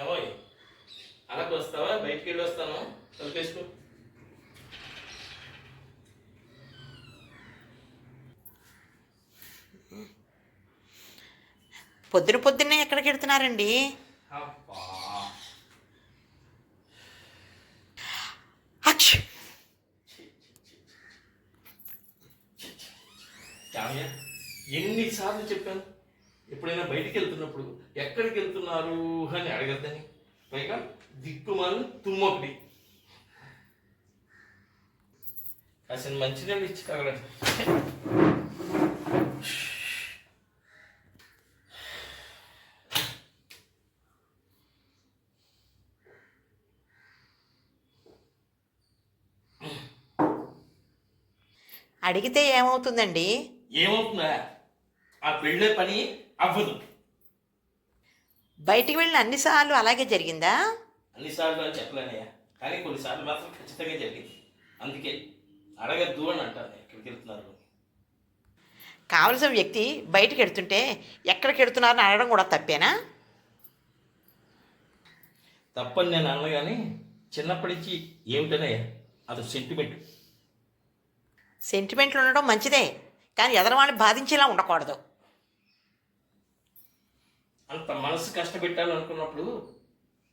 ఏమోయ్ అలాగ వస్తావా? బయటికి వెళ్ళి వస్తాను, తలపేసుకో. పొద్దున్నే ఎక్కడికి వెళ్తున్నారండి? ఎన్నిసార్లు చెప్పాను ఎప్పుడైనా బయటికి వెళ్తున్నప్పుడు ఎక్కడికి వెళ్తున్నారు అని అడగద్దని. పైగా దిక్కుమాలు తుమ్మొకటి. అసలు మంచినీళ్ళు ఇచ్చి తాగలేదు. అడిగితే ఏమవుతుందండి? ఏమవుతుందా? ఆ వెళ్ళే పని అవ్వదు. బయటికి వెళ్ళిన అన్నిసార్లు అలాగే జరిగిందా? అన్నిసార్లు అని చెప్పలేనయ్యా, కానీ కొన్నిసార్లు మాత్రం ఖచ్చితంగా జరిగింది. అందుకే అడగద్దు అని అంటాను ఎక్కడికి వెళ్తున్నారు. కావలసిన వ్యక్తి బయటికి వెళ్తుంటే ఎక్కడికి వెళ్తున్నారని అడగడం కూడా తప్పేనా? తప్పని నేను అన్న, కానీ చిన్నప్పటి నుంచి ఏమిటనయ్యా అది సెంటిమెంట్లు ఉండడం మంచిదే, కానీ ఎదరవాళ్ళని బాధించేలా ఉండకూడదు. అంత మనసు కష్టపెట్టాలనుకున్నప్పుడు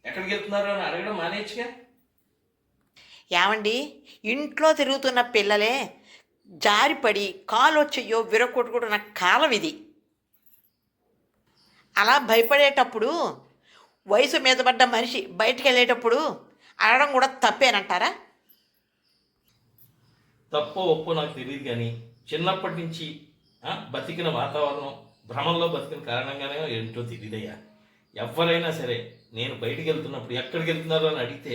ఎక్కడికి వెళ్తున్నారు అని అడగడం మానేయచ్చుగా. ఏమండి, ఇంట్లో తిరుగుతున్న పిల్లలే జారిపడి కాలు చెయ్యో విరగొట్టుకుంటున్న కాలం ఇది. అలా భయపడేటప్పుడు వయసు మీద పడ్డ మనిషి బయటికి వెళ్ళేటప్పుడు అడగడం కూడా తప్పేనంటారా? తప్పో ఒప్పో నాకు తెలియదు, కానీ చిన్నప్పటి నుంచి బతికిన వాతావరణం, భ్రమంలో బతికిన కారణంగానే ఏంటో తెలియదయ్యా. ఎవరైనా సరే నేను బయటికి వెళ్తున్నప్పుడు ఎక్కడికి వెళ్తున్నారు అని అడిగితే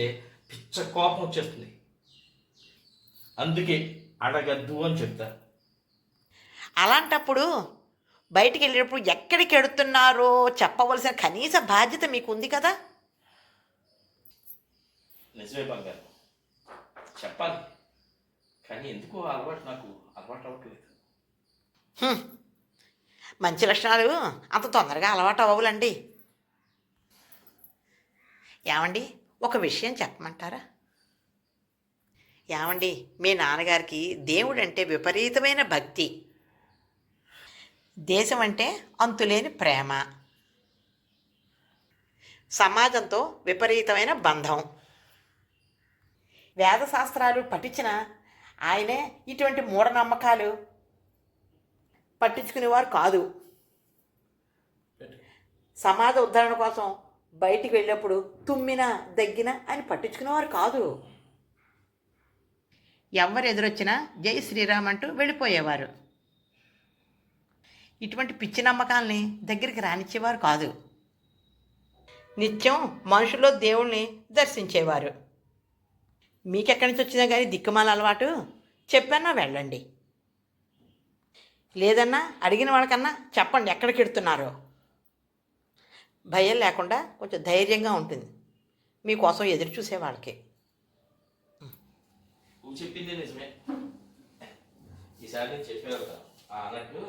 పిచ్చ కోపం వచ్చేస్తుంది. అందుకే అడగద్దు అని చెప్తా. అలాంటప్పుడు బయటికి వెళ్ళేటప్పుడు ఎక్కడికి వెళుతున్నారో చెప్పవలసిన కనీస బాధ్యత మీకు ఉంది కదా. నిజమే బంగారు, చెప్పాలి, కానీ ఎందుకో నాకు అలవాటు అవ్వట్లేదు. మంచి లక్షణాలు అంత తొందరగా అలవాటు అవ్వవులండి. ఏమండి, ఒక విషయం చెప్పమంటారా? ఏమండి, మీ నాన్నగారికి దేవుడు అంటే విపరీతమైన భక్తి, దేశం అంటే అంతులేని ప్రేమ, సమాజంతో విపరీతమైన బంధం. వేదశాస్త్రాలు పఠించిన ఆయనే ఇటువంటి మూఢనమ్మకాలు పట్టించుకునేవారు కాదు. సమాజ ఉద్ధరణ కోసం బయటికి వెళ్ళినప్పుడు తుమ్మిన దగ్గిన అని పట్టించుకునేవారు కాదు. ఎవరు ఎదురొచ్చినా జై శ్రీరామ్ అంటూ వెళ్ళిపోయేవారు. ఇటువంటి పిచ్చి నమ్మకాలని దగ్గరికి రానిచ్చేవారు కాదు. నిత్యం మనుషుల్లో దేవుణ్ణి దర్శించేవారు. మీకెక్కడి నుంచి వచ్చినా కానీ దిక్కుమాల అలవాటు, చెప్పన్నా వెళ్ళండి, లేదన్నా అడిగిన వాళ్ళకన్నా చెప్పండి ఎక్కడికి వెళ్తున్నారో. భయం లేకుండా కొంచెం ధైర్యంగా ఉంటుంది మీకోసం ఎదురు చూసే వాళ్ళకి. చెప్పింది నిజమే, ఈసారి నేను చెప్పారు అన్నట్టు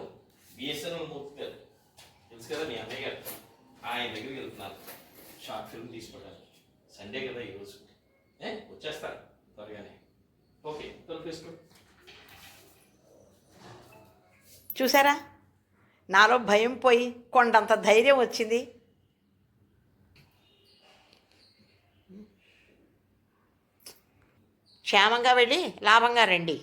బిఎస్ఎన్ఎల్ మూర్తి గారు తెలుసు కదా, మీ అన్నయ్య గారు, ఆయన దగ్గరికి వెళ్తున్నారు. షార్ట్ ఫిల్మ్ తీసుకోవడానికి. సండే కదా ఈరోజు, వచ్చేస్తారు త్వరగానే. ఓకే, తొలిపేసుకో. చూసారా, నాలో భయం పోయి కొండంత ధైర్యం వచ్చింది. క్షేమంగా వెళ్ళి లాభంగా రండి.